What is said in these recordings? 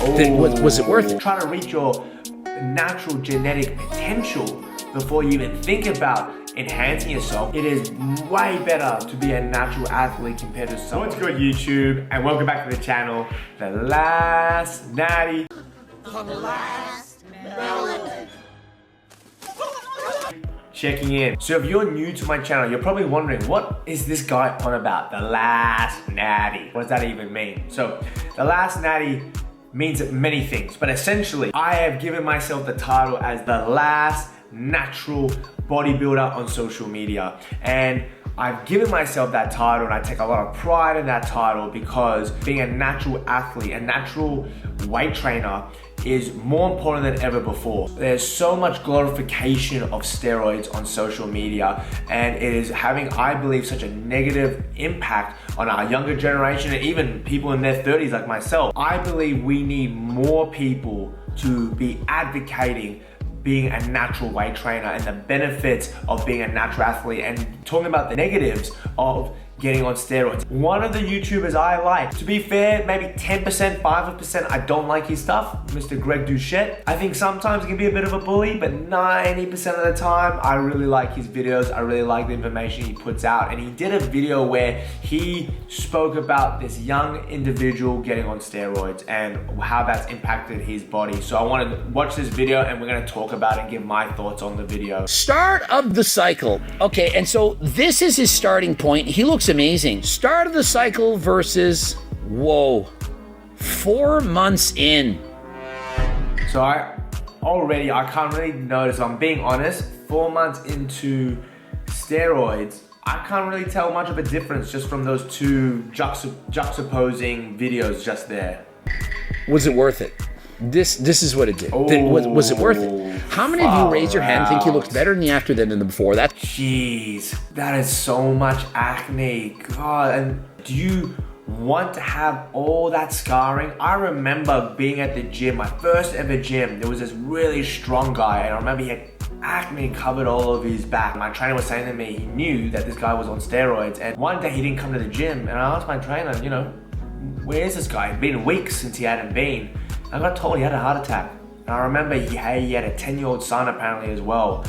then was it worth it? Trying to reach your natural genetic potential before you even think about enhancing yourself. It is way better to be a natural athlete compared to someone. What's good, YouTube? And welcome back to the channel, The Last Natty. The last melon. Checking in. So if you're new to my channel, you're probably wondering, what is this guy on about? The Last Natty. What does that even mean? So The Last Natty means many things, but essentially I have given myself the title as the last natural bodybuilder on social media. And I've given myself that title and I take a lot of pride in that title because being a natural athlete, a natural weight trainer is more important than ever before. There's so much glorification of steroids on social media, and it is having, I believe, such a negative impact on our younger generation and even people in their 30s like myself. I believe we need more people to be advocating being a natural weight trainer and the benefits of being a natural athlete and talking about the negatives of getting on steroids. One of the YouTubers I like, to be fair, maybe 10%, 5% I don't like his stuff, Mr. Greg Duchette. I think sometimes he can be a bit of a bully, but 90% of the time, I really like his videos. I really like the information he puts out. And he did a video where he spoke about this young individual getting on steroids and how that's impacted his body. So I wanted to watch this video and we're gonna talk about it and give my thoughts on the video. Start of the cycle. Okay, and so this is his starting point. He looks amazing. Start of the cycle versus, whoa, 4 months in. So I can't really notice, I'm being honest, 4 months into steroids, I can't really tell much of a difference just from those two juxtaposing videos just there. Was it worth it? This is what it did. Was it worth it? How many of you raise your hand and think he looks better in the after than in the before? That's jeez, that is so much acne. God, and do you want to have all that scarring? I remember being at the gym, my first ever gym. There was this really strong guy, and I remember he had acne covered all over his back. My trainer was saying to me, he knew that this guy was on steroids, and one day he didn't come to the gym, and I asked my trainer, you know, where is this guy? It'd been weeks since he hadn't been. I got told he had a heart attack. And I remember he had a 10-year-old son apparently as well.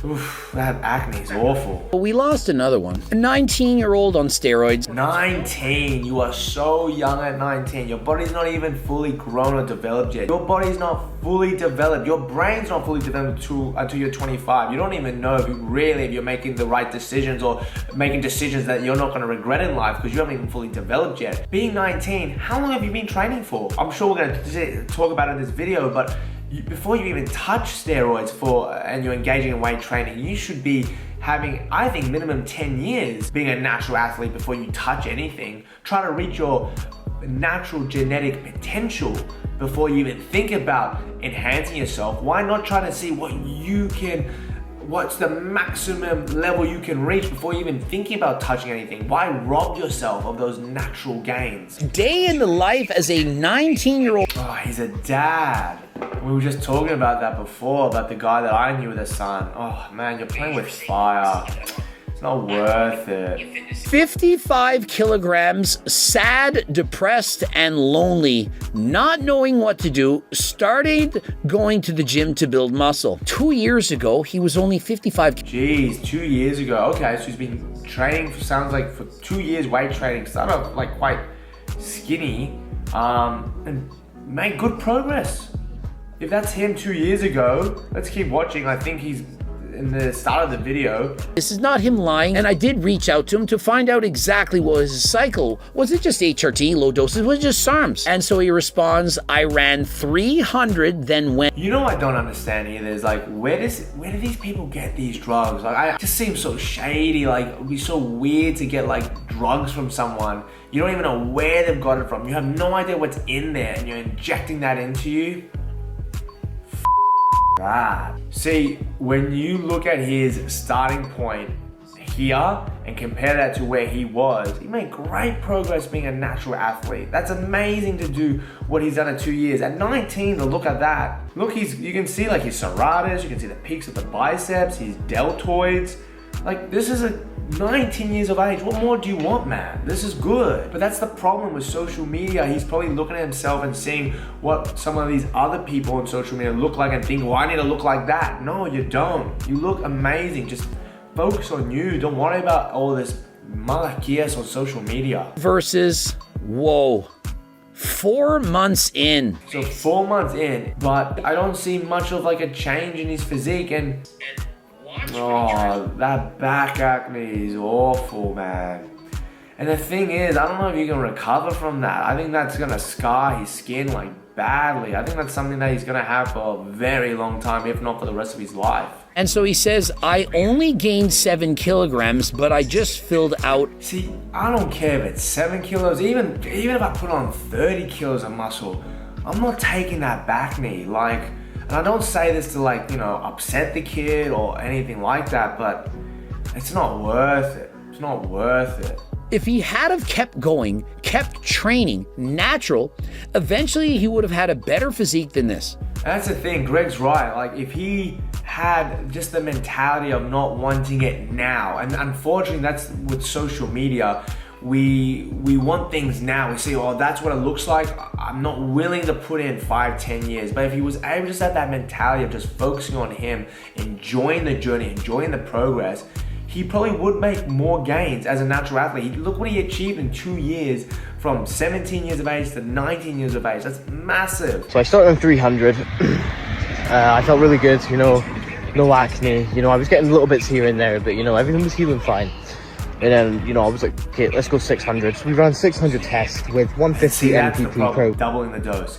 Oof, that acne is awful. we lost another one. A 19-year-old on steroids. 19, you are so young at 19. Your body's not even fully grown or developed yet. Your body's not fully developed. Your brain's not fully developed until you're 25. You don't even know if you're making the right decisions or making decisions that you're not gonna regret in life because you haven't even fully developed yet. Being 19, how long have you been training for? I'm sure we're gonna talk about it in this video, but before you even touch steroids and you're engaging in weight training, you should be having, I think, minimum 10 years being a natural athlete before you touch anything. Try to reach your natural genetic potential before you even think about enhancing yourself. Why not try to see what's the maximum level you can reach before you even thinking about touching anything? Why rob yourself of those natural gains? Day in the life as a 19-year-old. Oh, he's a dad. We were just talking about that before, about the guy that I knew with a son. Oh man, you're playing with fire. It's not worth it. 55 kilograms, sad, depressed, and lonely, not knowing what to do, started going to the gym to build muscle. 2 years ago, he was only 55. Jeez, 2 years ago. Okay, so he's been training, sounds like for 2 years weight training. Started off like quite skinny and made good progress. If that's him 2 years ago, let's keep watching. I think he's in the start of the video. This is not him lying, and I did reach out to him to find out exactly what was his cycle. Was it just HRT, low doses? Was it just SARMs? And so he responds, I ran 300, then went. You know, I don't understand either is like, where do these people get these drugs? Like, it just seems so shady. Like, it'd be so weird to get like drugs from someone. You don't even know where they've got it from. You have no idea what's in there, and you're injecting that into you. God. See, when you look at his starting point here and compare that to where he was, he made great progress being a natural athlete. That's amazing to do what he's done in 2 years. At 19, to look at that. Look, you can see like his serratus, you can see the peaks of the biceps, his deltoids. Like, this is a 19 years of age. What more do you want, man? This is good. But that's the problem with social media. He's probably looking at himself and seeing what some of these other people on social media look like and think, well, I need to look like that. No, you don't. You look amazing. Just focus on you. Don't worry about all this malachias on social media. Versus, whoa, 4 months in. So 4 months in, but I don't see much of like a change in his physique, and oh, that back acne is awful, man. And the thing is, I don't know if you can recover from that. I think that's gonna scar his skin like badly. I think that's something that he's gonna have for a very long time, if not for the rest of his life. And so he says, I only gained 7 kilograms, but I just filled out. See, I don't care if it's 7 kilos, even if I put on 30 kilos of muscle, I'm not taking that back knee. Like, and I don't say this to like, you know, upset the kid or anything like that, but it's not worth it. It's not worth it. If he had have kept going, kept training, natural, eventually he would have had a better physique than this. That's the thing, Greg's right. Like, if he had just the mentality of not wanting it now, and unfortunately that's with social media, we want things now. We say, oh, that's what it looks like. I'm not willing to put in 5-10 years. But if he was able to just have that mentality of just focusing on him, enjoying the journey, enjoying the progress, he probably would make more gains as a natural athlete. Look what he achieved in 2 years, from 17 years of age to 19 years of age. That's massive. So I started on 300. I felt really good, you know, no acne. You know, I was getting little bits here and there, but you know, everything was healing fine. And then, you know, I was like, okay, let's go 600. So we ran 600 tests with 150 See, that's the MPP problem, Pro. doubling the dose.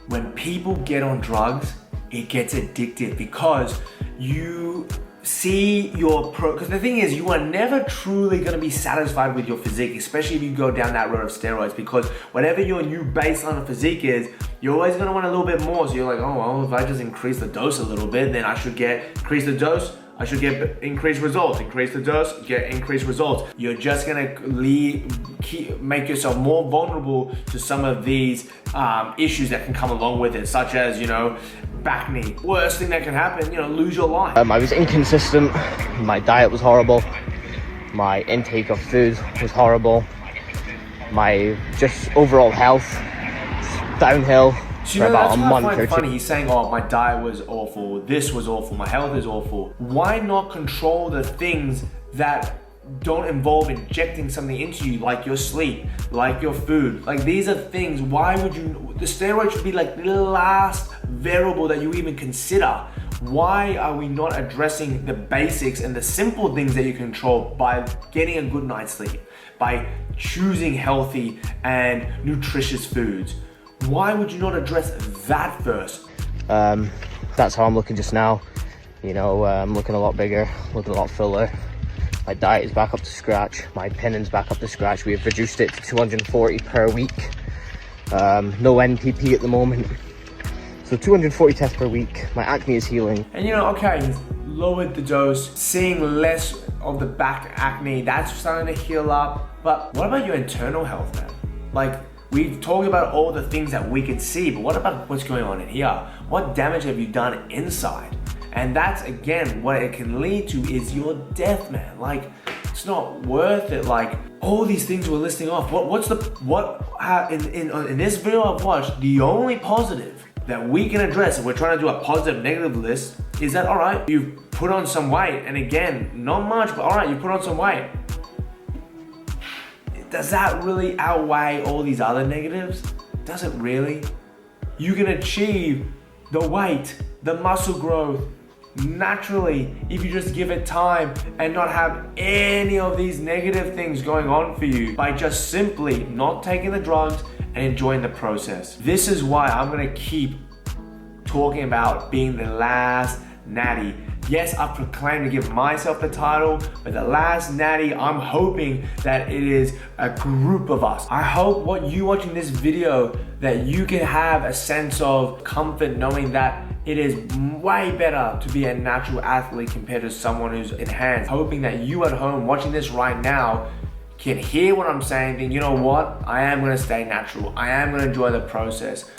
When people get on drugs, it gets addictive because you see your because the thing is, you are never truly going to be satisfied with your physique, especially if you go down that road of steroids, because whatever your new baseline of physique is, you're always going to want a little bit more. So you're like, oh, well, if I just increase the dose a little bit, then I should increase the dose, I should get increased results. Increase the dose, get increased results. You're just gonna make yourself more vulnerable to some of these issues that can come along with it, such as, you know, back knee. Worst thing that can happen, you know, lose your life. I was inconsistent. My diet was horrible. My intake of food was horrible. My just overall health downhill. So, you know, that's what I find funny. He's saying, oh, my diet was awful, this was awful, my health is awful. Why not control the things that don't involve injecting something into you, like your sleep, like your food? Like, these are things, why would you, the steroid should be like the last variable that you even consider. Why are we not addressing the basics and the simple things that you control by getting a good night's sleep, by choosing healthy and nutritious foods? Why would you not address that first? That's how I'm looking just now. You know, I'm looking a lot bigger, looking a lot fuller. My diet is back up to scratch. My pinning's back up to scratch. We have reduced it to 240 per week. No NPP at the moment. So 240 tests per week. My acne is healing. And you know, okay, he's lowered the dose, seeing less of the back acne, that's starting to heal up. But what about your internal health, man? Like, we've talked about all the things that we could see, but what about what's going on in here? What damage have you done inside? And that's, again, what it can lead to is your death, man. Like, it's not worth it. Like, all these things we're listing off, in this video I've watched, the only positive that we can address, if we're trying to do a positive negative list, is that, all right, you've put on some weight, and again, not much, but all right, you put on some weight. Does that really outweigh all these other negatives? Does it really? You can achieve the weight, the muscle growth naturally if you just give it time and not have any of these negative things going on for you by just simply not taking the drugs and enjoying the process. This is why I'm gonna keep talking about being the last natty. Yes, I've proclaimed to give myself the title, but the last natty, I'm hoping that it is a group of us. I hope what you watching this video, that you can have a sense of comfort knowing that it is way better to be a natural athlete compared to someone who's enhanced. Hoping that you at home watching this right now can hear what I'm saying, then you know what? I am gonna stay natural. I am gonna enjoy the process.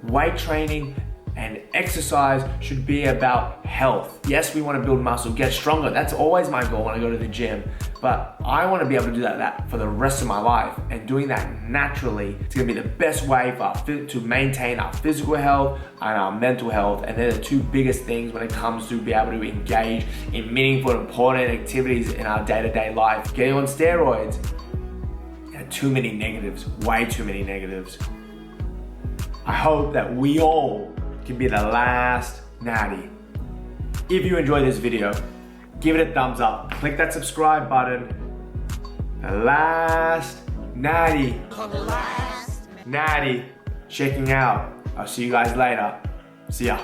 Weight training And exercise should be about health. Yes, we want to build muscle, get stronger. That's always my goal when I go to the gym. But I want to be able to do that for the rest of my life. And doing that naturally is going to be the best way to maintain our physical health and our mental health. And they're the two biggest things when it comes to be able to engage in meaningful, important activities in our day-to-day life. Getting on steroids, too many negatives, way too many negatives. I hope that we all can be the last natty. If you enjoyed this video, give it a thumbs up, click that subscribe button. The last natty. Natty checking out. I'll see you guys later. See ya.